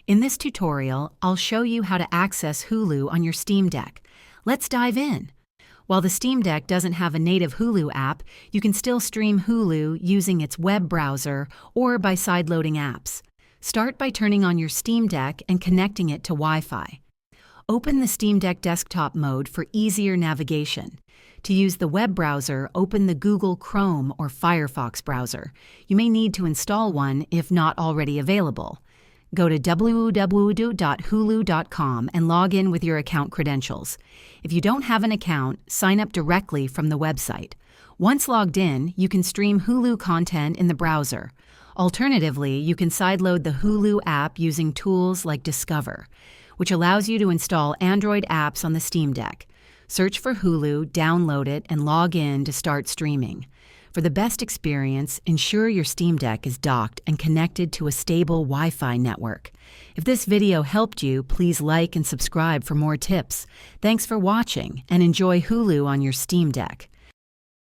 In this tutorial, I'll show you how to access Hulu on your Steam Deck. Let's dive in. While the Steam Deck doesn't have a native Hulu app, you can still stream Hulu using its web browser or by sideloading apps. Start by turning on your Steam Deck and connecting it to Wi-Fi. Open the Steam Deck desktop mode for easier navigation. To use the web browser, open the Google Chrome or Firefox browser. You may need to install one if not already available. Go to www.hulu.com and log in with your account credentials. If you don't have an account, sign up directly from the website. Once logged in, you can stream Hulu content in the browser. Alternatively, you can sideload the Hulu app using tools like Discover, which allows you to install Android apps on the Steam Deck. Search for Hulu, download it, and log in to start streaming. For the best experience, ensure your Steam Deck is docked and connected to a stable Wi-Fi network. If this video helped you, please like and subscribe for more tips. Thanks for watching, and enjoy Hulu on your Steam Deck.